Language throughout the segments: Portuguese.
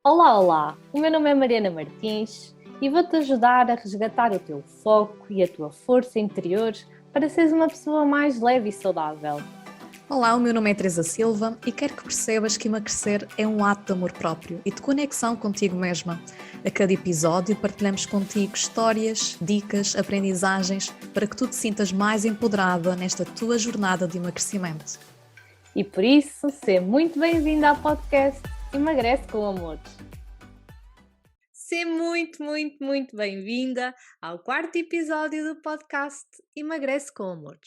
Olá, olá! O meu nome é Mariana Martins e vou-te ajudar a resgatar o teu foco e a tua força interior para seres uma pessoa mais leve e saudável. Olá, o meu nome é Teresa Silva e quero que percebas que emagrecer é um ato de amor próprio e de conexão contigo mesma. A cada episódio partilhamos contigo histórias, dicas, aprendizagens para que tu te sintas mais empoderada nesta tua jornada de emagrecimento. E por isso, seja muito bem-vinda ao podcast Emagrece com Amor. Seja muito bem-vinda ao quarto episódio do podcast Emagrece com Amor.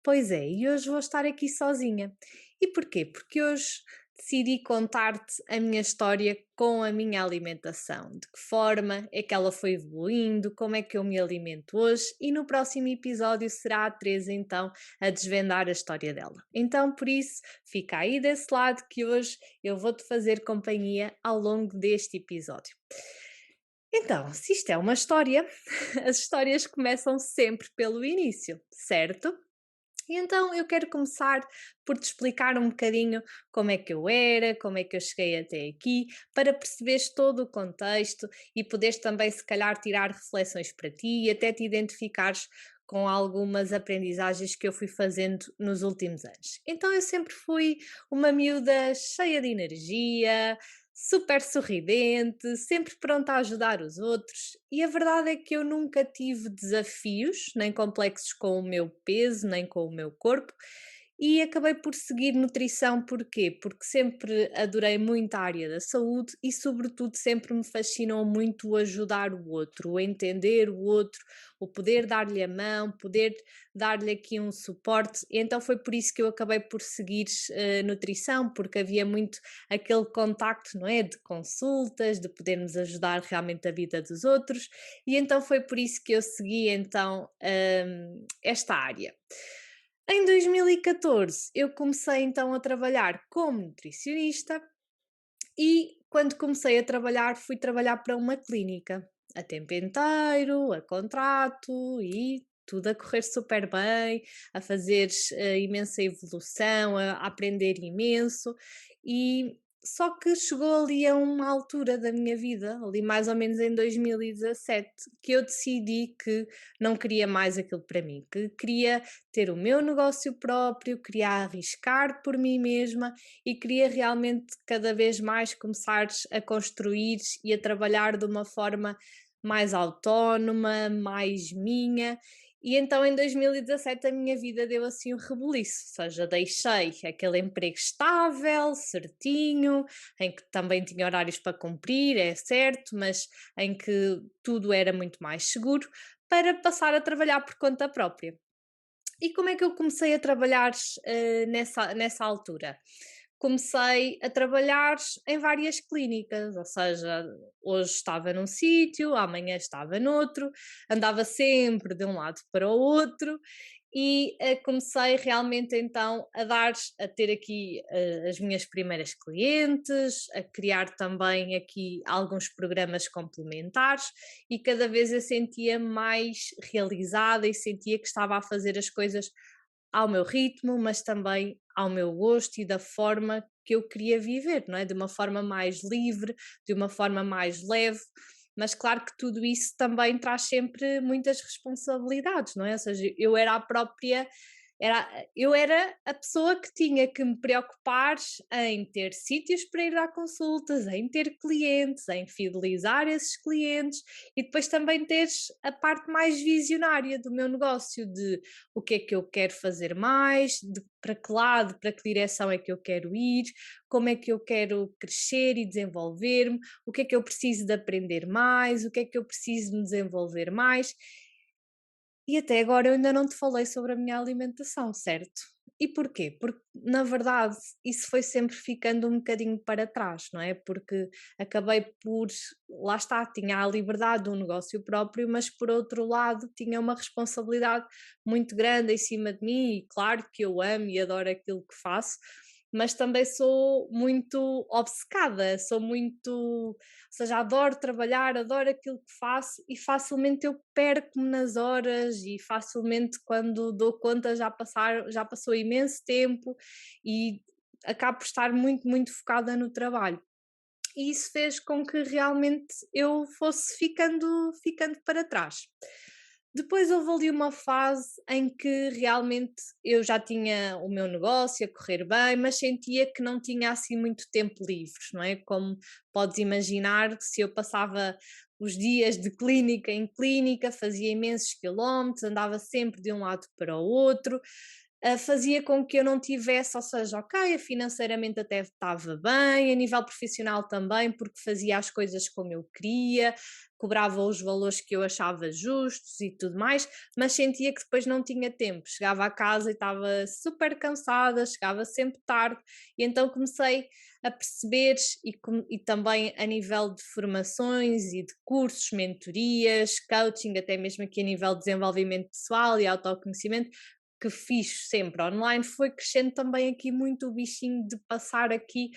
Pois é, e hoje vou estar aqui sozinha. E porquê? Porque hoje decidi contar-te a minha história com a minha alimentação. De que forma é que ela foi evoluindo, como é que eu me alimento hoje e no próximo episódio será a Teresa então a desvendar a história dela. Então por isso, fica aí desse lado que hoje eu vou-te fazer companhia ao longo deste episódio. Então, se isto é uma história, as histórias começam sempre pelo início, certo? E então eu quero começar por te explicar um bocadinho como é que eu era, como é que eu cheguei até aqui, para perceberes todo o contexto e poderes também, se calhar, tirar reflexões para ti e até te identificares com algumas aprendizagens que eu fui fazendo nos últimos anos. Então eu sempre fui uma miúda cheia de energia, super sorridente, sempre pronta a ajudar os outros, e a verdade é que eu nunca tive desafios, nem complexos com o meu peso, nem com o meu corpo, e acabei por seguir nutrição, porquê? Porque sempre adorei muito a área da saúde e, sobretudo, sempre me fascinou muito o ajudar o outro, o entender o outro, o poder dar-lhe a mão, poder dar-lhe aqui um suporte. E então foi por isso que eu acabei por seguir nutrição, porque havia muito aquele contacto, não é? De consultas, de podermos ajudar realmente a vida dos outros, e então foi por isso que eu segui então esta área. Em 2014 eu comecei então a trabalhar como nutricionista e quando comecei a trabalhar fui trabalhar para uma clínica a tempo inteiro, a contrato e tudo a correr super bem, a fazer imensa evolução, a aprender imenso, e só que chegou ali a uma altura da minha vida, ali mais ou menos em 2017, que eu decidi que não queria mais aquilo para mim, que queria ter o meu negócio próprio, queria arriscar por mim mesma e queria realmente cada vez mais começar a construir e a trabalhar de uma forma mais autónoma, mais minha. E então em 2017 a minha vida deu assim um rebuliço, ou seja, deixei aquele emprego estável, certinho, em que também tinha horários para cumprir, é certo, mas em que tudo era muito mais seguro, para passar a trabalhar por conta própria. E como é que eu comecei a trabalhar nessa altura? Comecei a trabalhar em várias clínicas, ou seja, hoje estava num sítio, amanhã estava noutro, andava sempre de um lado para o outro e comecei realmente então a ter aqui as minhas primeiras clientes, a criar também aqui alguns programas complementares, e cada vez eu sentia mais realizada e sentia que estava a fazer as coisas ao meu ritmo, mas também ao meu gosto e da forma que eu queria viver, não é? De uma forma mais livre, de uma forma mais leve, mas claro que tudo isso também traz sempre muitas responsabilidades, não é? Ou seja, era, eu era a pessoa que tinha que me preocupar em ter sítios para ir dar consultas, em ter clientes, em fidelizar esses clientes e depois também ter a parte mais visionária do meu negócio, de o que é que eu quero fazer mais, para que lado, para que direção é que eu quero ir, como é que eu quero crescer e desenvolver-me, o que é que eu preciso de aprender mais, o que é que eu preciso de me desenvolver mais. E até agora eu ainda não te falei sobre a minha alimentação, certo? E porquê? Porque, na verdade, isso foi sempre ficando um bocadinho para trás, não é? Porque acabei por, lá está, tinha a liberdade de um negócio próprio, mas por outro lado tinha uma responsabilidade muito grande em cima de mim, e claro que eu amo e adoro aquilo que faço, mas também sou muito obcecada, sou muito, ou seja, adoro trabalhar, adoro aquilo que faço e facilmente eu perco-me nas horas e facilmente quando dou conta já passou imenso tempo e acabo por estar muito focada no trabalho. e isso fez com que realmente eu fosse ficando para trás. Depois houve ali uma fase em que realmente eu já tinha o meu negócio a correr bem, mas sentia que não tinha assim muito tempo livre, não é? Como podes imaginar, se eu passava os dias de clínica em clínica, fazia imensos quilómetros, andava sempre de um lado para o outro, fazia com que eu não tivesse, ou seja, ok, financeiramente até estava bem, a nível profissional também, porque fazia as coisas como eu queria, cobrava os valores que eu achava justos e tudo mais, mas sentia que depois não tinha tempo. Chegava a casa e estava super cansada, chegava sempre tarde, e então comecei a perceber, e também a nível de formações e de cursos, mentorias, coaching, até mesmo aqui a nível de desenvolvimento pessoal e autoconhecimento, que fiz sempre online, foi crescendo também aqui muito o bichinho de passar aqui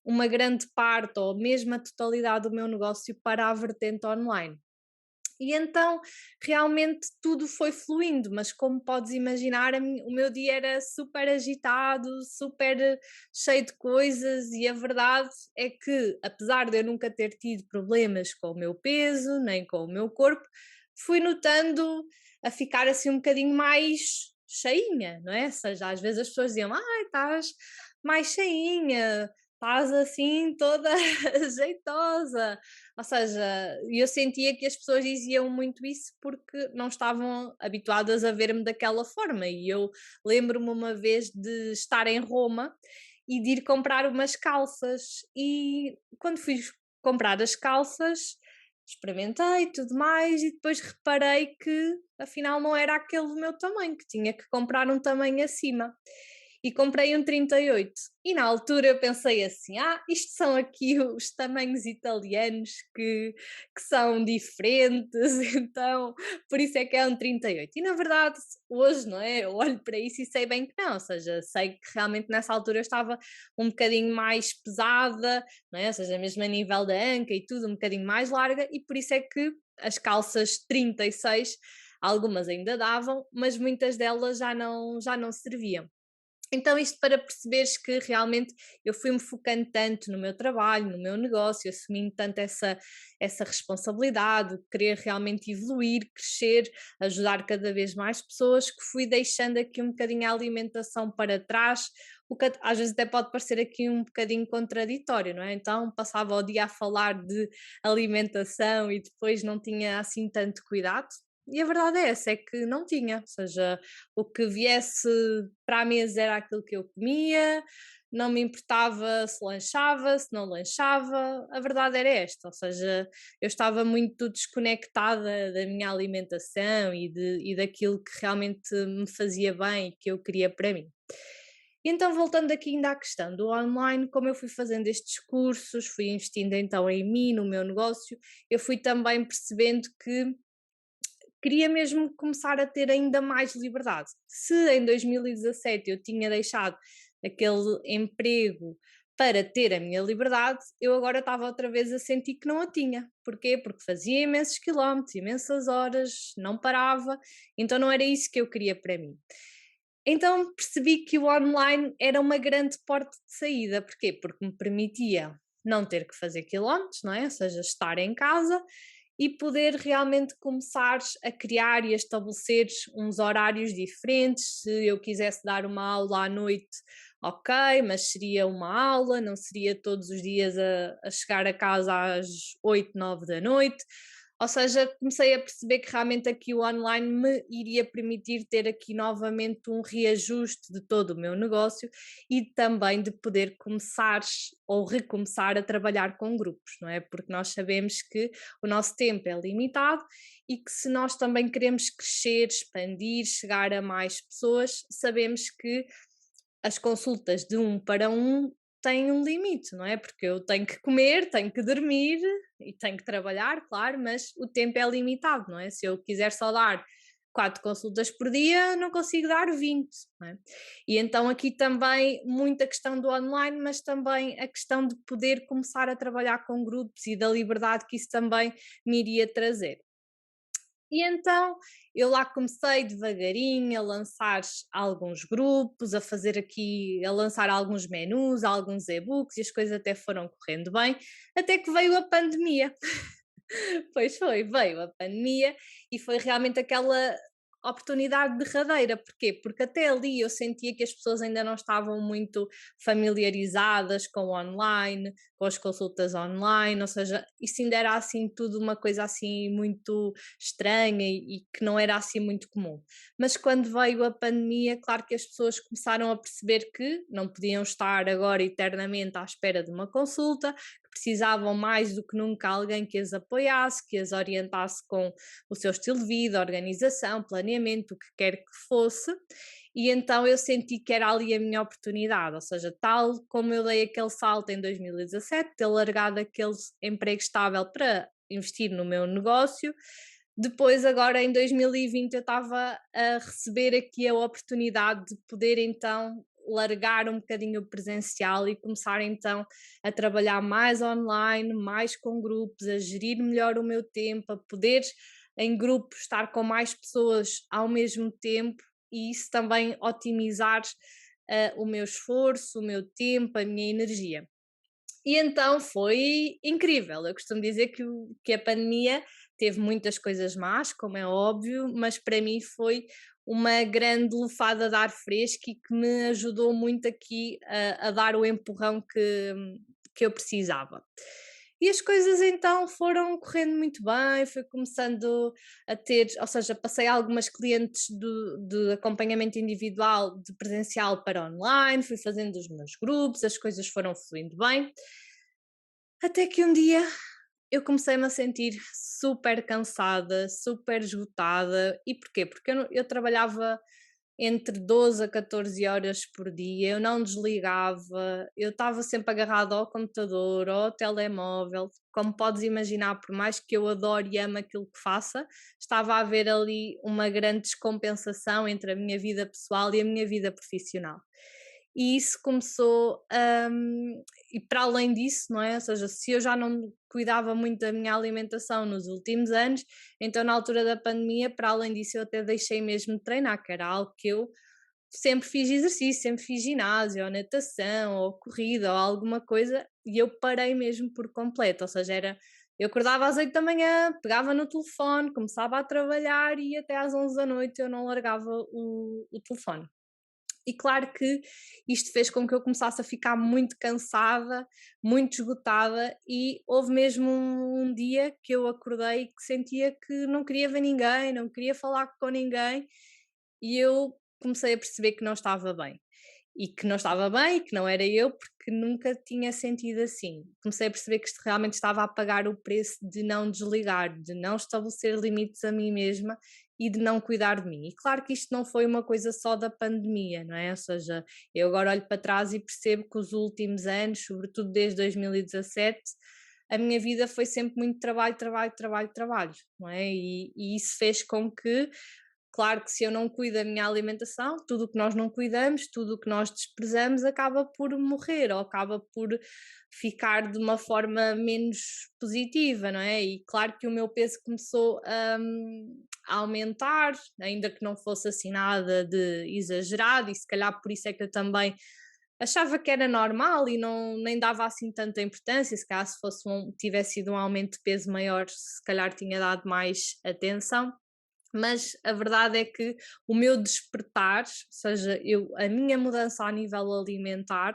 uma grande parte ou mesmo a totalidade do meu negócio para a vertente online. E então realmente tudo foi fluindo, mas como podes imaginar, o meu dia era super agitado, super cheio de coisas, e a verdade é que, apesar de eu nunca ter tido problemas com o meu peso, nem com o meu corpo, fui notando a ficar assim um bocadinho mais cheinha, não é? Ou seja, às vezes as pessoas diziam, ai, estás mais cheinha, estás assim toda jeitosa. Ou seja, eu sentia que as pessoas diziam muito isso porque não estavam habituadas a ver-me daquela forma. E eu lembro-me uma vez de estar em Roma e de ir comprar umas calças. E quando fui comprar as calças, experimentei e tudo mais, e depois reparei que afinal não era aquele do meu tamanho, que tinha que comprar um tamanho acima, e comprei um 38. E na altura eu pensei assim: isto são aqui os tamanhos italianos que são diferentes, então por isso é que é um 38. E na verdade, hoje, não é? Eu olho para isso e sei bem que não, ou seja, sei que realmente nessa altura eu estava um bocadinho mais pesada, não é? Ou seja, mesmo a nível da anca e tudo, um bocadinho mais larga, e por isso é que as calças 36, algumas ainda davam, mas muitas delas já não serviam. Então, isto para perceberes que realmente eu fui-me focando tanto no meu trabalho, no meu negócio, assumindo tanto essa responsabilidade, de querer realmente evoluir, crescer, ajudar cada vez mais pessoas, que fui deixando aqui um bocadinho a alimentação para trás, o que às vezes até pode parecer aqui um bocadinho contraditório, não é? Então, passava o dia a falar de alimentação e depois não tinha assim tanto cuidado. E a verdade é essa, é que não tinha, ou seja, o que viesse para a mesa era aquilo que eu comia, não me importava se lanchava, se não lanchava, a verdade era esta, ou seja, eu estava muito desconectada da minha alimentação e daquilo que realmente me fazia bem e que eu queria para mim. E então, voltando aqui ainda à questão do online, como eu fui fazendo estes cursos, fui investindo então em mim, no meu negócio, eu fui também percebendo que queria mesmo começar a ter ainda mais liberdade. Se em 2017 eu tinha deixado aquele emprego para ter a minha liberdade, eu agora estava outra vez a sentir que não a tinha. Porquê? Porque fazia imensos quilómetros, imensas horas, não parava, então não era isso que eu queria para mim. Então percebi que o online era uma grande porta de saída. Porquê? Porque me permitia não ter que fazer quilómetros, não é? Ou seja, estar em casa e poder realmente começar a criar e a estabelecer uns horários diferentes. Se eu quisesse dar uma aula à noite, ok, mas seria uma aula, não seria todos os dias a chegar a casa às 8, 9 da noite. Ou seja, comecei a perceber que realmente aqui o online me iria permitir ter aqui novamente um reajuste de todo o meu negócio e também de poder começar ou recomeçar a trabalhar com grupos, não é? Porque nós sabemos que o nosso tempo é limitado e que se nós também queremos crescer, expandir, chegar a mais pessoas, sabemos que as consultas de um para um têm um limite, não é? Porque eu tenho que comer, tenho que dormir e tenho que trabalhar, claro, mas o tempo é limitado, não é? Se eu quiser só dar 4 consultas por dia, não consigo dar 20, não é? E então aqui também muita questão do online, mas também a questão de poder começar a trabalhar com grupos e da liberdade que isso também me iria trazer. E então eu lá comecei devagarinho a lançar alguns grupos, a fazer aqui, a lançar alguns menus, alguns e-books e as coisas até foram correndo bem, até que veio a pandemia. Pois foi, veio a pandemia e foi realmente aquela oportunidade derradeira. Porquê? Porque até ali eu sentia que as pessoas ainda não estavam muito familiarizadas com o online, com as consultas online, ou seja, isso ainda era assim tudo uma coisa assim muito estranha e que não era assim muito comum. Mas quando veio a pandemia, claro que as pessoas começaram a perceber que não podiam estar agora eternamente à espera de uma consulta, que precisavam mais do que nunca alguém que as apoiasse, que as orientasse com o seu estilo de vida, organização, planeamento, o que quer que fosse. E então eu senti que era ali a minha oportunidade, ou seja, tal como eu dei aquele salto em 2017, ter largado aquele emprego estável para investir no meu negócio, depois agora em 2020 eu estava a receber aqui a oportunidade de poder então largar um bocadinho o presencial e começar então a trabalhar mais online, mais com grupos, a gerir melhor o meu tempo, a poder em grupo estar com mais pessoas ao mesmo tempo e isso também otimizar o meu esforço, o meu tempo, a minha energia. E então foi incrível. Eu costumo dizer que a pandemia teve muitas coisas más, como é óbvio, mas para mim foi uma grande lufada de ar fresco e que me ajudou muito aqui a dar o empurrão que eu precisava. E as coisas então foram correndo muito bem, fui começando a ter, ou seja, passei algumas clientes de acompanhamento individual de presencial para online, fui fazendo os meus grupos, as coisas foram fluindo bem, até que um dia eu comecei-me a sentir super cansada, super esgotada. E porquê? Porque eu trabalhava entre 12 a 14 horas por dia, eu não desligava, eu estava sempre agarrada ao computador, ao telemóvel. Como podes imaginar, por mais que eu adore e ame aquilo que faça, estava a haver ali uma grande descompensação entre a minha vida pessoal e a minha vida profissional. E isso começou, e para além disso, não é? Ou seja, se eu já não cuidava muito da minha alimentação nos últimos anos, então na altura da pandemia, para além disso, eu até deixei mesmo de treinar, que era algo que eu sempre fiz exercício, sempre fiz ginásio, ou natação, ou corrida, ou alguma coisa, e eu parei mesmo por completo, ou seja, era, eu acordava às 8 da manhã, pegava no telefone, começava a trabalhar e até às 11 da noite eu não largava o telefone. E claro que isto fez com que eu começasse a ficar muito cansada, muito esgotada, e houve mesmo um dia que eu acordei que sentia que não queria ver ninguém, não queria falar com ninguém, e eu comecei a perceber que não estava bem. E que não estava bem, e que não era eu, porque nunca tinha sentido assim. Comecei a perceber que isto realmente estava a pagar o preço de não desligar, de não estabelecer limites a mim mesma e de não cuidar de mim. E claro que isto não foi uma coisa só da pandemia, não é? Ou seja, eu agora olho para trás e percebo que os últimos anos, sobretudo desde 2017, a minha vida foi sempre muito trabalho, trabalho, trabalho, trabalho, não é? E isso fez com que, claro que se eu não cuido da minha alimentação, tudo o que nós não cuidamos, tudo o que nós desprezamos acaba por morrer ou acaba por ficar de uma forma menos positiva, não é? E claro que o meu peso começou a aumentar, ainda que não fosse assim nada de exagerado, e se calhar por isso é que eu também achava que era normal e não, nem dava assim tanta importância. Se calhar se fosse tivesse sido um aumento de peso maior, se calhar tinha dado mais atenção, mas a verdade é que o meu despertar, ou seja, a minha mudança a nível alimentar,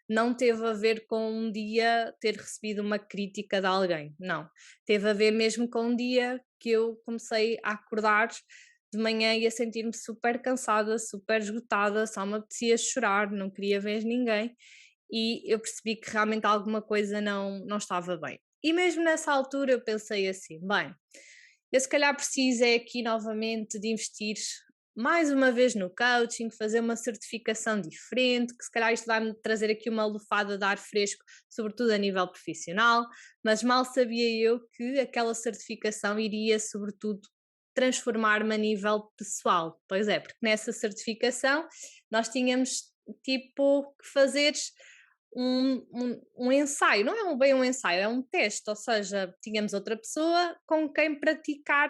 não teve a ver com um dia ter recebido uma crítica de alguém, não. Teve a ver mesmo com um dia que eu comecei a acordar de manhã e a sentir-me super cansada, super esgotada, só me apetecia chorar, não queria ver ninguém e eu percebi que realmente alguma coisa não estava bem. E mesmo nessa altura eu pensei assim, bem, eu se calhar preciso é aqui novamente de investir mais uma vez no coaching, fazer uma certificação diferente, que se calhar isto vai-me trazer aqui uma lufada de ar fresco, sobretudo a nível profissional, mas mal sabia eu que aquela certificação iria, sobretudo, transformar-me a nível pessoal. Pois é, porque nessa certificação nós tínhamos tipo que fazer um ensaio, não é bem um ensaio, é um teste, ou seja, tínhamos outra pessoa com quem praticar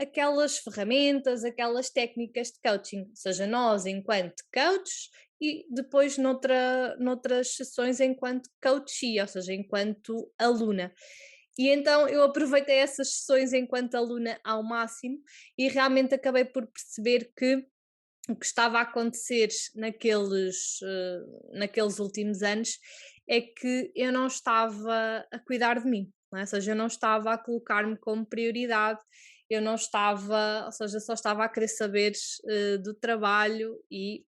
aquelas ferramentas, aquelas técnicas de coaching, ou seja, nós enquanto coaches e depois noutras sessões enquanto coachee, ou seja, enquanto aluna. E então eu aproveitei essas sessões enquanto aluna ao máximo e realmente acabei por perceber que o que estava a acontecer naqueles últimos anos é que eu não estava a cuidar de mim, não é? Ou seja, eu não estava a colocar-me como prioridade, eu não estava, ou seja, só estava a querer saber do trabalho e,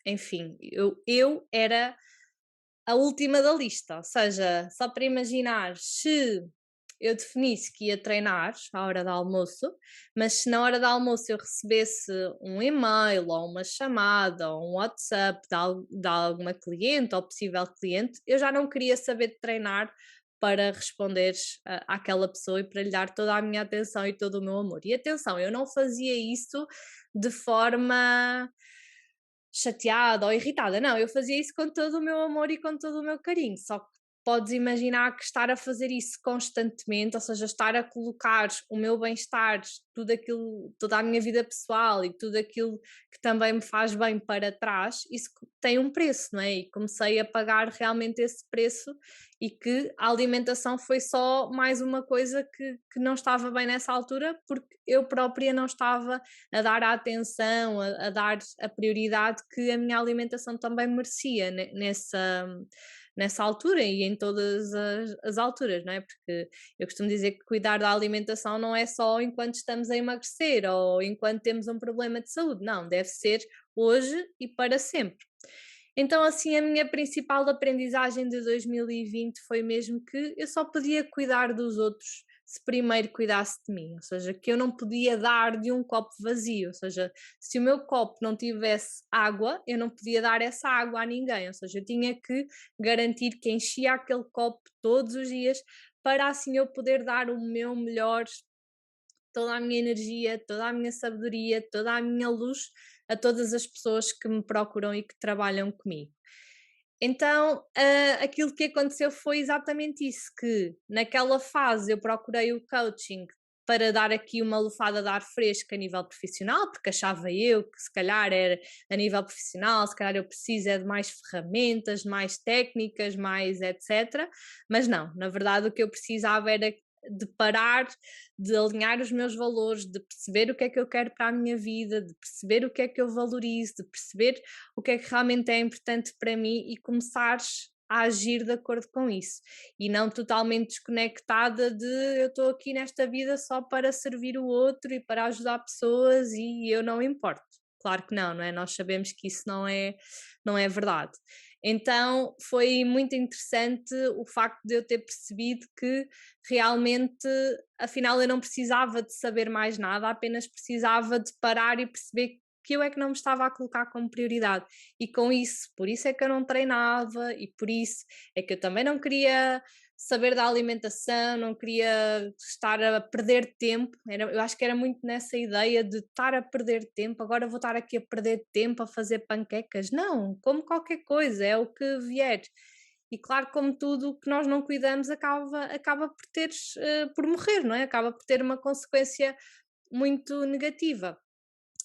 enfim, eu era a última da lista, ou seja, só para imaginar, se eu definisse que ia treinar à hora do almoço, mas se na hora do almoço eu recebesse um e-mail ou uma chamada ou um WhatsApp de alguma cliente ou possível cliente, eu já não queria saber de treinar para responder àquela pessoa e para lhe dar toda a minha atenção e todo o meu amor. E atenção, eu não fazia isso de forma chateada ou irritada, não, eu fazia isso com todo o meu amor e com todo o meu carinho, só que podes imaginar que estar a fazer isso constantemente, ou seja, estar a colocar o meu bem-estar, tudo aquilo, toda a minha vida pessoal e tudo aquilo que também me faz bem para trás, isso tem um preço, não é? E comecei a pagar realmente esse preço e que a alimentação foi só mais uma coisa que não estava bem nessa altura, porque eu própria não estava a dar a atenção, a dar a prioridade que a minha alimentação também merecia nessa altura e em todas as alturas, não é? Porque eu costumo dizer que cuidar da alimentação não é só enquanto estamos a emagrecer ou enquanto temos um problema de saúde, não, deve ser hoje e para sempre. Então, assim, a minha principal aprendizagem de 2020 foi mesmo que eu só podia cuidar dos outros se primeiro cuidasse de mim, ou seja, que eu não podia dar de um copo vazio, ou seja, se o meu copo não tivesse água, eu não podia dar essa água a ninguém, ou seja, eu tinha que garantir que enchia aquele copo todos os dias para assim eu poder dar o meu melhor, toda a minha energia, toda a minha sabedoria, toda a minha luz a todas as pessoas que me procuram e que trabalham comigo. Então, aquilo que aconteceu foi exatamente isso, que naquela fase eu procurei o coaching para dar aqui uma lufada de ar fresco a nível profissional, porque achava eu que se calhar era a nível profissional, se calhar eu preciso é de mais ferramentas, mais técnicas, mais etc. Mas não, na verdade o que eu precisava era de parar, de alinhar os meus valores, de perceber o que é que eu quero para a minha vida, de perceber o que é que eu valorizo, de perceber o que é que realmente é importante para mim e começares a agir de acordo com isso e não totalmente desconectada de eu estou aqui nesta vida só para servir o outro e para ajudar pessoas e eu não importo. Claro que não, não é? Nós sabemos que isso não é verdade. Então foi muito interessante o facto de eu ter percebido que realmente, afinal, eu não precisava de saber mais nada, apenas precisava de parar e perceber que eu é que não me estava a colocar como prioridade. E com isso, por isso é que eu não treinava e por isso é que eu também não queria saber da alimentação, não queria estar a perder tempo. Eu acho que era muito nessa ideia de estar a perder tempo, agora vou estar aqui a perder tempo a fazer panquecas. Não, como qualquer coisa, é o que vier. E claro, como tudo o que nós não cuidamos acaba por por morrer, não é? Acaba por ter uma consequência muito negativa.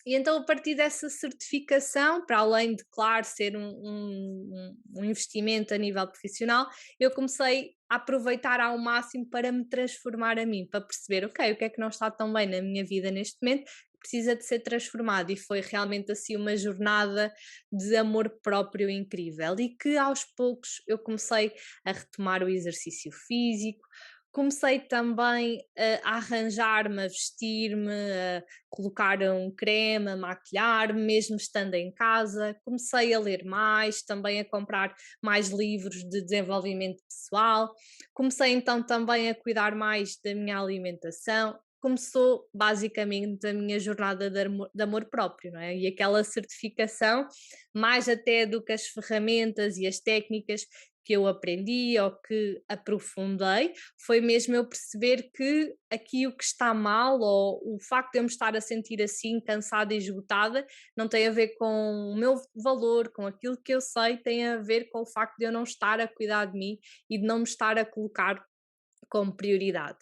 E então, a partir dessa certificação, para além de, claro, ser um investimento a nível profissional, eu comecei a aproveitar ao máximo para me transformar a mim, para perceber, ok, o que é que não está tão bem na minha vida neste momento, que precisa de ser transformado. E foi realmente assim uma jornada de amor próprio incrível. E que aos poucos eu comecei a retomar o exercício físico. Comecei também a arranjar-me, a vestir-me, colocar um creme, a maquilhar-me, mesmo estando em casa. Comecei a ler mais, também a comprar mais livros de desenvolvimento pessoal. Comecei então também a cuidar mais da minha alimentação. Começou basicamente a minha jornada de amor próprio, não é? E aquela certificação, mais até do que as ferramentas e as técnicas que eu aprendi ou que aprofundei, foi mesmo eu perceber que aqui o que está mal ou o facto de eu me estar a sentir assim, cansada e esgotada, não tem a ver com o meu valor, com aquilo que eu sei, tem a ver com o facto de eu não estar a cuidar de mim e de não me estar a colocar como prioridade.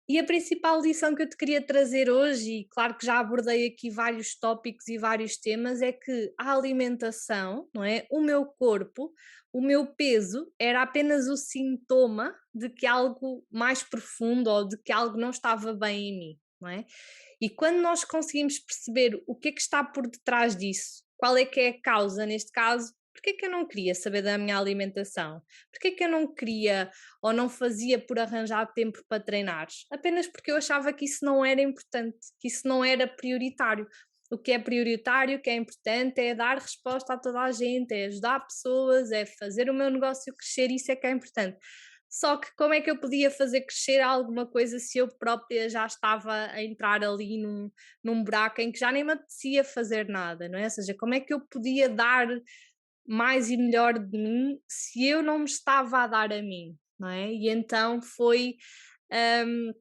E a principal lição que eu te queria trazer hoje, e claro que já abordei aqui vários tópicos e vários temas, é que a alimentação, não é? O meu corpo, o meu peso era apenas o sintoma de que algo mais profundo ou de que algo não estava bem em mim, não é? E quando nós conseguimos perceber o que é que está por detrás disso, qual é que é a causa neste caso, porque é que eu não queria saber da minha alimentação? Porque é que eu não queria ou não fazia por arranjar tempo para treinar? Apenas porque eu achava que isso não era importante, que isso não era prioritário. O que é prioritário, o que é importante é dar resposta a toda a gente, é ajudar pessoas, é fazer o meu negócio crescer, isso é que é importante. Só que como é que eu podia fazer crescer alguma coisa se eu própria já estava a entrar ali num buraco em que já nem me apetecia fazer nada, não é? Ou seja, como é que eu podia dar mais e melhor de mim se eu não me estava a dar a mim, não é? E então hum,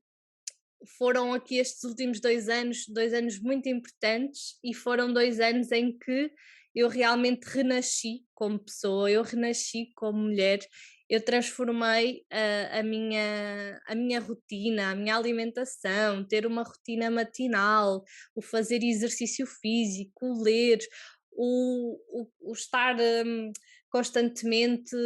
foram aqui estes últimos 2 anos muito importantes e foram 2 anos em que eu realmente renasci como pessoa, eu renasci como mulher, eu transformei a minha rotina, a minha alimentação, ter uma rotina matinal, o fazer exercício físico, o ler, o estar constantemente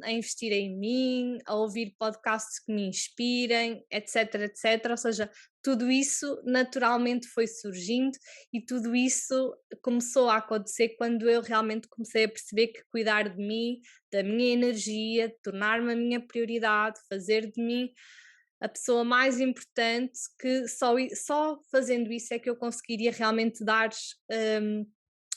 a investir em mim, a ouvir podcasts que me inspirem, etc, etc. Ou seja, tudo isso naturalmente foi surgindo e tudo isso começou a acontecer quando eu realmente comecei a perceber que cuidar de mim, da minha energia, tornar-me a minha prioridade, fazer de mim a pessoa mais importante, que só fazendo isso é que eu conseguiria realmente dar hum,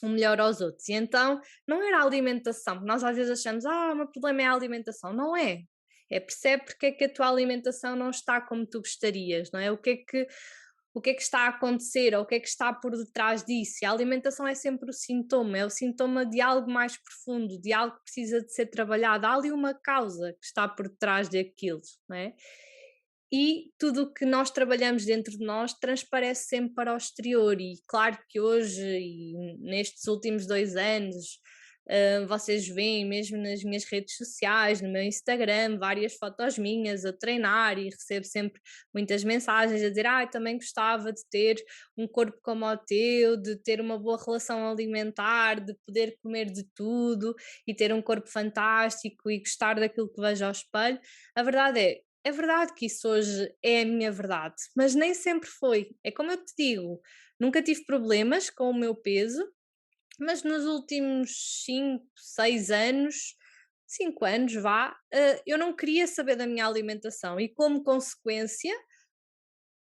o melhor aos outros. E então não era a alimentação, nós às vezes achamos, o meu problema é a alimentação. Não é. É perceber porque é que a tua alimentação não está como tu gostarias, não é? O que é que está a acontecer ou o que é que está por detrás disso? E a alimentação é sempre o sintoma, é o sintoma de algo mais profundo, de algo que precisa de ser trabalhado. Há ali uma causa que está por detrás daquilo, não é? E tudo o que nós trabalhamos dentro de nós transparece sempre para o exterior. E claro que hoje, e nestes últimos 2 anos, vocês veem mesmo nas minhas redes sociais, no meu Instagram, várias fotos minhas a treinar e recebo sempre muitas mensagens a dizer: também gostava de ter um corpo como o teu, de ter uma boa relação alimentar, de poder comer de tudo e ter um corpo fantástico e gostar daquilo que vejo ao espelho. A verdade é verdade que isso hoje é a minha verdade, mas nem sempre foi. É como eu te digo, nunca tive problemas com o meu peso, mas nos últimos 5, 6 anos, 5 anos vá, eu não queria saber da minha alimentação e como consequência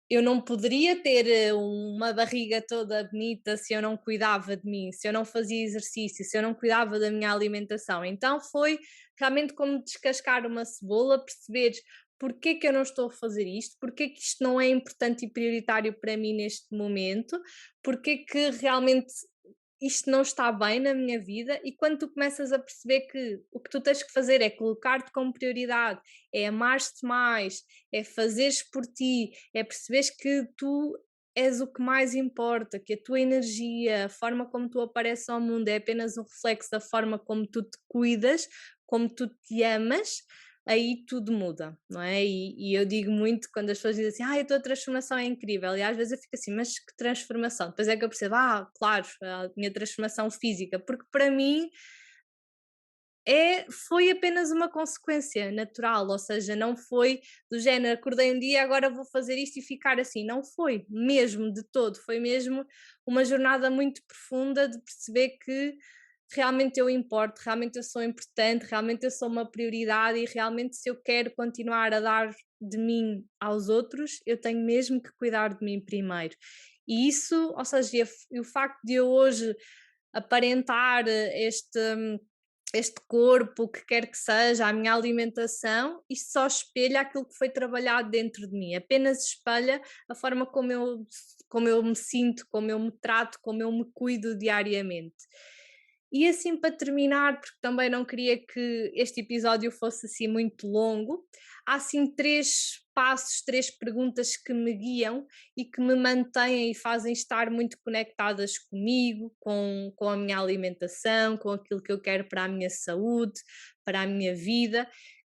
eu não poderia ter uma barriga toda bonita se eu não cuidava de mim, se eu não fazia exercício, se eu não cuidava da minha alimentação. Então foi realmente como descascar uma cebola, perceber porque é que eu não estou a fazer isto, porque é que isto não é importante e prioritário para mim neste momento, porque é que realmente isto não está bem na minha vida. E quando tu começas a perceber que o que tu tens que fazer é colocar-te como prioridade, é amar-te mais, é fazeres por ti, é perceberes que tu és o que mais importa, que a tua energia, a forma como tu apareces ao mundo é apenas um reflexo da forma como tu te cuidas, como tu te amas, aí tudo muda, não é? E eu digo muito quando as pessoas dizem assim, a tua transformação é incrível, e às vezes eu fico assim, mas que transformação? Depois é que eu percebo, claro, a minha transformação física, porque para mim foi apenas uma consequência natural, ou seja, não foi do género, acordei um dia, agora vou fazer isto e ficar assim, não foi mesmo de todo, foi mesmo uma jornada muito profunda de perceber que realmente eu importo, realmente eu sou importante, realmente eu sou uma prioridade e realmente se eu quero continuar a dar de mim aos outros, eu tenho mesmo que cuidar de mim primeiro. E isso, ou seja, e o facto de eu hoje aparentar este corpo, o que quer que seja, a minha alimentação, isto só espelha aquilo que foi trabalhado dentro de mim, apenas espelha a forma como eu me sinto, como eu me trato, como eu me cuido diariamente. E assim para terminar, porque também não queria que este episódio fosse assim muito longo, há assim 3 passos, 3 perguntas que me guiam e que me mantêm e fazem estar muito conectadas comigo, com a minha alimentação, com aquilo que eu quero para a minha saúde, para a minha vida.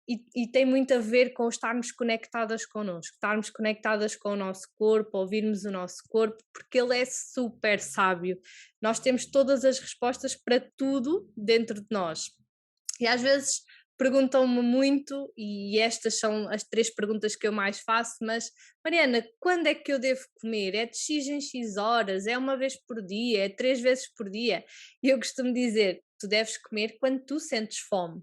e tem muito a ver com estarmos conectadas connosco, estarmos conectadas com o nosso corpo, ouvirmos o nosso corpo, porque ele é super sábio. Nós temos todas as respostas para tudo dentro de nós. E às vezes perguntam-me muito, e estas são as 3 perguntas que eu mais faço, mas Mariana, quando é que eu devo comer? É de X em X horas? É uma vez por dia? É 3 vezes por dia? E eu costumo dizer, tu deves comer quando tu sentes fome.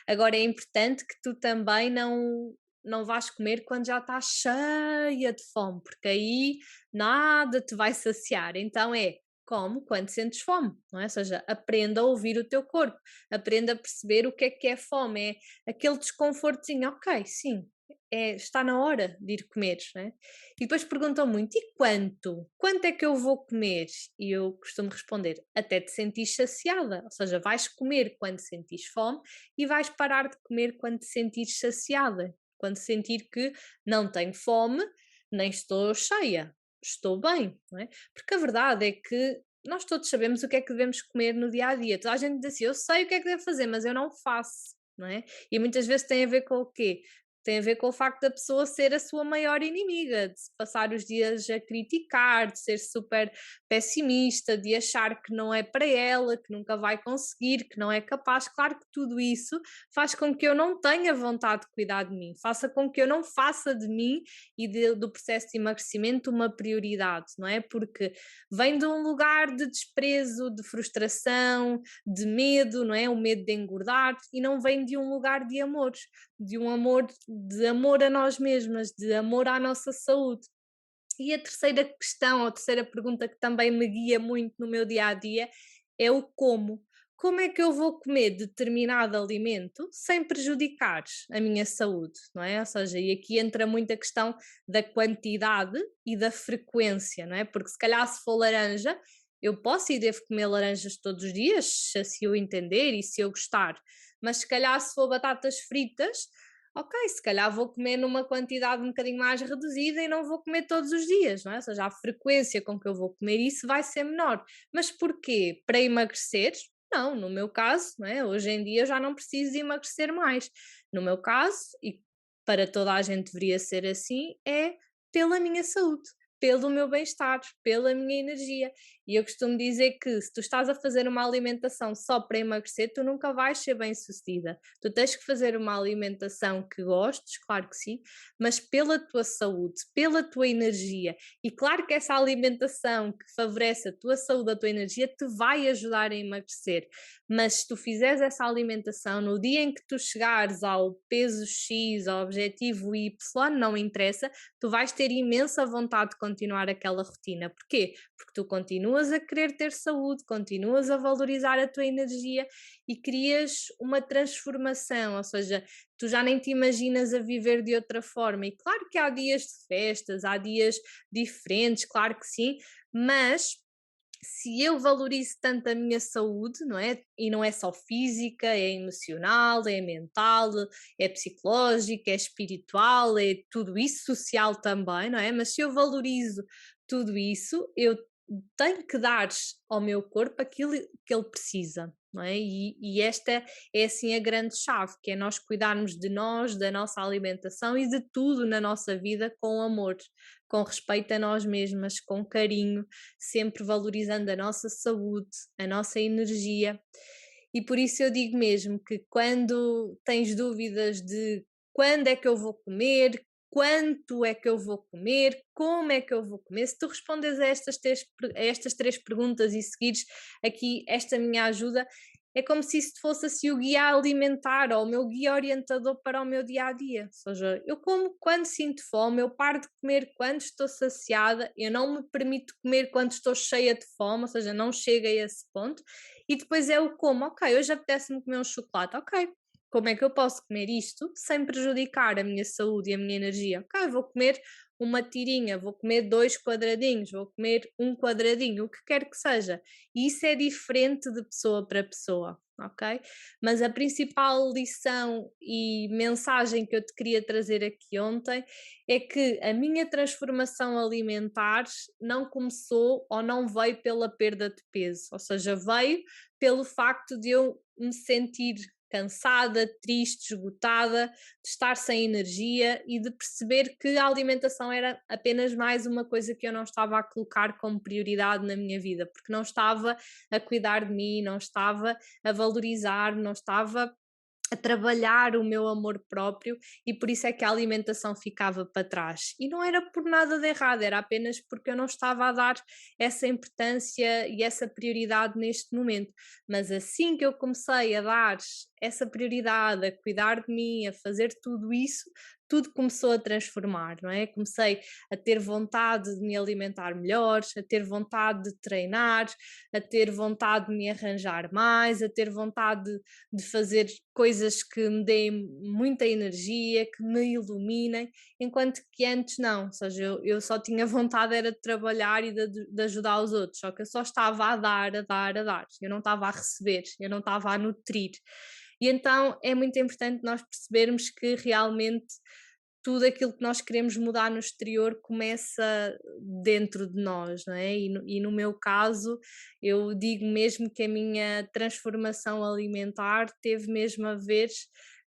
Agora é importante que tu também não vais comer quando já estás cheia de fome, porque aí nada te vai saciar. Então come quando sentes fome, não é? Ou seja, aprenda a ouvir o teu corpo, aprenda a perceber o que é fome, é aquele desconfortozinho, ok, sim, está na hora de ir comer, não é? E depois perguntam muito, e quanto? Quanto é que eu vou comer? E eu costumo responder, até te sentires saciada, ou seja, vais comer quando sentires fome e vais parar de comer quando te sentires saciada, quando sentir que não tenho fome, nem estou cheia, estou bem, não é? Porque a verdade é que nós todos sabemos o que é que devemos comer no dia a dia. Toda a gente diz assim: eu sei o que é que devo fazer, mas eu não faço, não é? E muitas vezes tem a ver com o quê? Tem a ver com o facto da pessoa ser a sua maior inimiga, de se passar os dias a criticar, de ser super pessimista, de achar que não é para ela, que nunca vai conseguir, que não é capaz. Claro que tudo isso faz com que eu não tenha vontade de cuidar de mim, faça com que eu não faça de mim e do processo de emagrecimento uma prioridade, não é? Porque vem de um lugar de desprezo, de frustração, de medo, não é? O medo de engordar, e não vem de um lugar de um amor, de amor a nós mesmas, de amor à nossa saúde. E a terceira questão, ou a terceira pergunta que também me guia muito no meu dia a dia é o como. Como é que eu vou comer determinado alimento sem prejudicar a minha saúde, não é? Ou seja, e aqui entra muito a questão da quantidade e da frequência, não é? Porque se calhar se for laranja, eu posso e devo comer laranjas todos os dias, se eu entender e se eu gostar, mas se calhar se for batatas fritas, ok, se calhar vou comer numa quantidade um bocadinho mais reduzida e não vou comer todos os dias, não é? Ou seja, a frequência com que eu vou comer isso vai ser menor. Mas porquê? Para emagrecer? Não, no meu caso, não é? Hoje em dia eu já não preciso de emagrecer mais. No meu caso, e para toda a gente deveria ser assim, é pela minha saúde, pelo meu bem-estar, pela minha energia. E eu costumo dizer que se tu estás a fazer uma alimentação só para emagrecer, tu nunca vais ser bem-sucedida. Tu tens que fazer uma alimentação que gostes, claro que sim, mas pela tua saúde, pela tua energia. E claro que essa alimentação que favorece a tua saúde, a tua energia, te vai ajudar a emagrecer. Mas se tu fizeres essa alimentação no dia em que tu chegares ao peso X, ao objetivo Y, não interessa, tu vais ter imensa vontade de continuar aquela rotina. Porquê? Porque tu continuas a querer ter saúde, continuas a valorizar a tua energia e crias uma transformação, ou seja, tu já nem te imaginas a viver de outra forma. E claro que há dias de festas, há dias diferentes, claro que sim, mas se eu valorizo tanto a minha saúde, não é? E não é só física, é emocional, é mental, é psicológica, é espiritual, é tudo isso, social também, não é? Mas se eu valorizo tudo isso, eu tenho que dar ao meu corpo aquilo que ele precisa, não é? E esta é assim a grande chave, que é nós cuidarmos de nós, da nossa alimentação e de tudo na nossa vida com amor, com respeito a nós mesmas, com carinho, sempre valorizando a nossa saúde, a nossa energia. E por isso eu digo mesmo que quando tens dúvidas de quando é que eu vou comer, quanto é que eu vou comer, como é que eu vou comer, se tu respondes a estas 3 perguntas e seguires aqui esta minha ajuda, é como se isso fosse assim o guia alimentar ou o meu guia orientador para o meu dia a dia. Ou seja, eu como quando sinto fome, eu paro de comer quando estou saciada, eu não me permito comer quando estou cheia de fome, ou seja, não chego a esse ponto. E depois é o como, ok, hoje apetece-me comer um chocolate, ok. Como é que eu posso comer isto sem prejudicar a minha saúde e a minha energia? Ok, vou comer uma tirinha, vou comer 2 quadradinhos, vou comer um quadradinho, o que quer que seja. E isso é diferente de pessoa para pessoa, ok? Mas a principal lição e mensagem que eu te queria trazer aqui ontem é que a minha transformação alimentar não começou ou não veio pela perda de peso, ou seja, veio pelo facto de eu me sentir cansada, triste, esgotada, de estar sem energia e de perceber que a alimentação era apenas mais uma coisa que eu não estava a colocar como prioridade na minha vida, porque não estava a cuidar de mim, não estava a valorizar, não estava a trabalhar o meu amor próprio e por isso é que a alimentação ficava para trás. E não era por nada de errado, era apenas porque eu não estava a dar essa importância e essa prioridade neste momento. Mas assim que eu comecei a dar essa prioridade, a cuidar de mim, a fazer tudo isso, tudo começou a transformar, não é? Comecei a ter vontade de me alimentar melhor, a ter vontade de treinar, a ter vontade de me arranjar mais, a ter vontade de fazer coisas que me deem muita energia, que me iluminem, enquanto que antes não, ou seja, eu só tinha vontade era de trabalhar e de ajudar os outros, só que eu só estava a dar, a dar, a dar, eu não estava a receber, eu não estava a nutrir. E então é muito importante nós percebermos que realmente tudo aquilo que nós queremos mudar no exterior começa dentro de nós, não é? E no meu caso, eu digo mesmo que a minha transformação alimentar teve mesmo a ver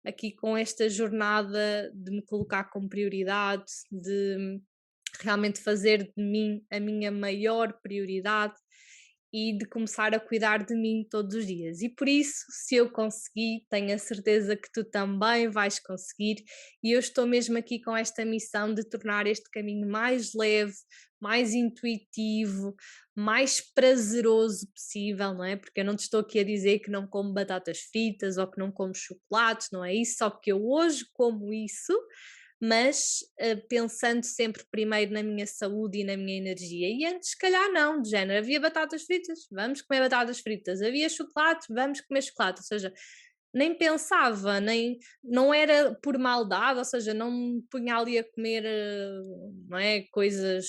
aqui com esta jornada de me colocar como prioridade, de realmente fazer de mim a minha maior prioridade e de começar a cuidar de mim todos os dias. E por isso, se eu conseguir, tenho a certeza que tu também vais conseguir. E eu estou mesmo aqui com esta missão de tornar este caminho mais leve, mais intuitivo, mais prazeroso possível, não é? Porque eu não te estou aqui a dizer que não como batatas fritas ou que não como chocolates, não é isso, só que eu hoje como isso, mas pensando sempre primeiro na minha saúde e na minha energia. E antes, se calhar, não, de género, havia batatas fritas, vamos comer batatas fritas, havia chocolate, vamos comer chocolate, ou seja, nem pensava, nem não era por maldade, ou seja, não me punha ali a comer, não é, coisas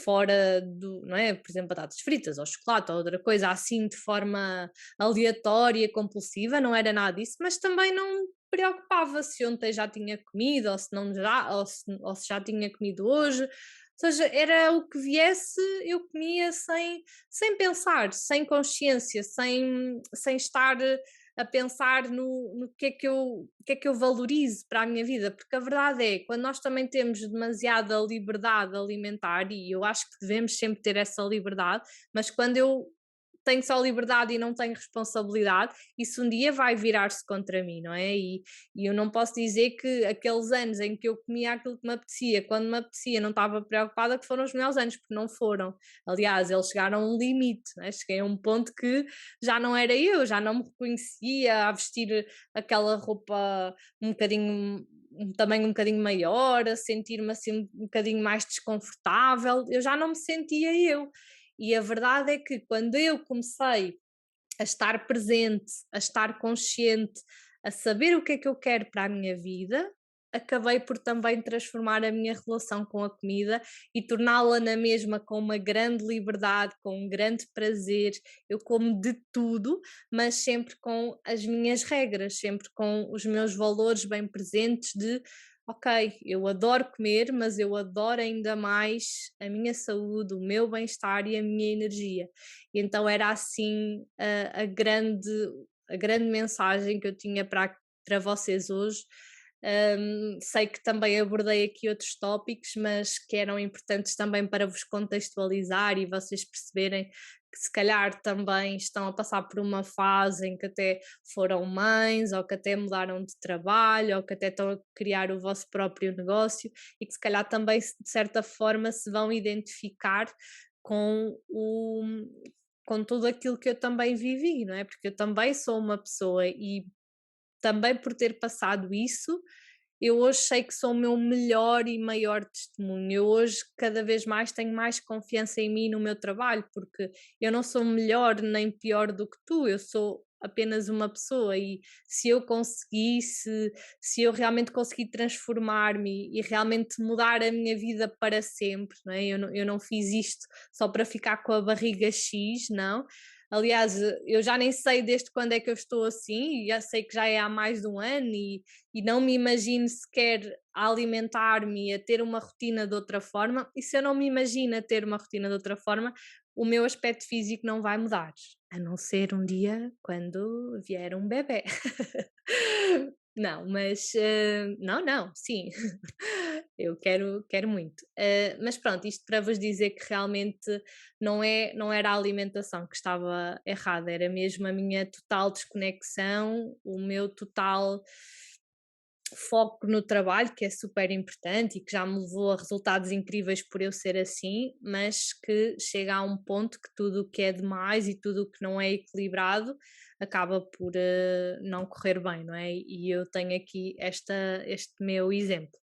fora do, não é, por exemplo, batatas fritas ou chocolate ou outra coisa assim de forma aleatória, compulsiva, não era nada disso, mas também não me preocupava se ontem já tinha comido ou se não já, ou se já tinha comido hoje. Ou seja, era o que viesse, eu comia sem pensar, sem consciência, sem estar a pensar no que é que eu valorizo para a minha vida, porque a verdade é, quando nós também temos demasiada liberdade alimentar, e eu acho que devemos sempre ter essa liberdade, mas quando eu tenho só liberdade e não tenho responsabilidade, isso um dia vai virar-se contra mim, não é? E eu não posso dizer que aqueles anos em que eu comia aquilo que me apetecia, quando me apetecia, não estava preocupada, que foram os melhores anos, porque não foram. Aliás, eles chegaram a um limite, não é? Cheguei a um ponto que já não era eu, já não me reconhecia a vestir aquela roupa um bocadinho um tamanho um bocadinho maior, a sentir-me assim um bocadinho mais desconfortável, eu já não me sentia eu. E a verdade é que quando eu comecei a estar presente, a estar consciente, a saber o que é que eu quero para a minha vida, acabei por também transformar a minha relação com a comida e torná-la na mesma com uma grande liberdade, com um grande prazer. Eu como de tudo, mas sempre com as minhas regras, sempre com os meus valores bem presentes de ok, eu adoro comer, mas eu adoro ainda mais a minha saúde, o meu bem-estar e a minha energia. E então era assim a grande mensagem que eu tinha para vocês hoje. Sei que também abordei aqui outros tópicos, mas que eram importantes também para vos contextualizar e vocês perceberem que se calhar também estão a passar por uma fase em que até foram mães, ou que até mudaram de trabalho, ou que até estão a criar o vosso próprio negócio e que se calhar também de certa forma se vão identificar com o com tudo aquilo que eu também vivi, não é? Porque eu também sou uma pessoa e também por ter passado isso, eu hoje sei que sou o meu melhor e maior testemunho. Eu hoje cada vez mais tenho mais confiança em mim e no meu trabalho, porque eu não sou melhor nem pior do que tu, eu sou apenas uma pessoa e se eu conseguisse, se eu realmente conseguir transformar-me e realmente mudar a minha vida para sempre, não é? Eu não fiz isto só para ficar com a barriga X, não. Aliás, eu já nem sei desde quando é que eu estou assim, e já sei que já é há mais de um ano e não me imagino sequer a alimentar-me e a ter uma rotina de outra forma, e se eu não me imagino a ter uma rotina de outra forma, o meu aspecto físico não vai mudar. a não ser um dia quando vier um bebé. Não, mas não, sim, eu quero muito. Mas pronto, isto para vos dizer que realmente não era a alimentação que estava errada, era mesmo a minha total desconexão, o meu total foco no trabalho, que é super importante e que já me levou a resultados incríveis por eu ser assim, mas que chega a um ponto que tudo o que é demais e tudo o que não é equilibrado acaba por não correr bem, não é? E eu tenho aqui este meu exemplo.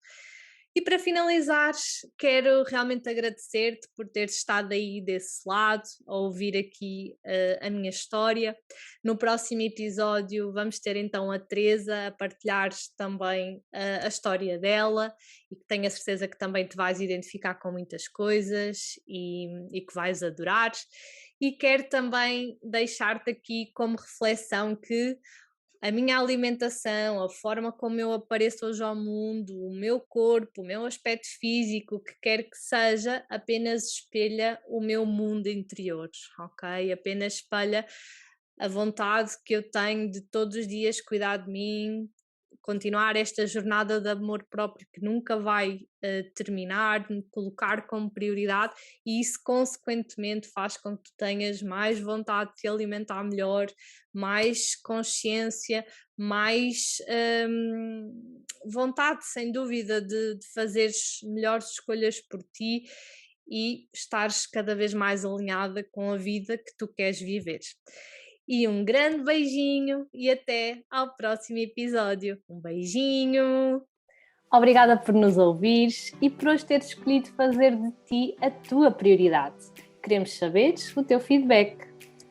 E para finalizar, quero realmente agradecer-te por teres estado aí desse lado, a ouvir aqui a minha história. No próximo episódio vamos ter então a Teresa a partilhar também a história dela e que tenho a certeza que também te vais identificar com muitas coisas e que vais adorar. E quero também deixar-te aqui como reflexão que a minha alimentação, a forma como eu apareço hoje ao mundo, o meu corpo, o meu aspecto físico, o que quer que seja, apenas espelha o meu mundo interior, ok? Apenas espelha a vontade que eu tenho de todos os dias cuidar de mim, continuar esta jornada de amor próprio que nunca vai terminar, me colocar como prioridade e isso consequentemente faz com que tu tenhas mais vontade de te alimentar melhor, mais consciência, mais vontade, sem dúvida, de fazeres melhores escolhas por ti e estares cada vez mais alinhada com a vida que tu queres viver. E um grande beijinho e até ao próximo episódio. Um beijinho! Obrigada por nos ouvires e por hoje teres escolhido fazer de ti a tua prioridade. Queremos saber o teu feedback.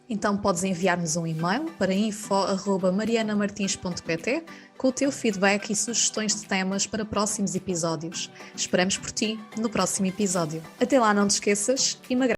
Então podes enviar-nos um e-mail para info@marianamartins.pt com o teu feedback e sugestões de temas para próximos episódios. Esperamos por ti no próximo episódio. Até lá, não te esqueças, emagrece.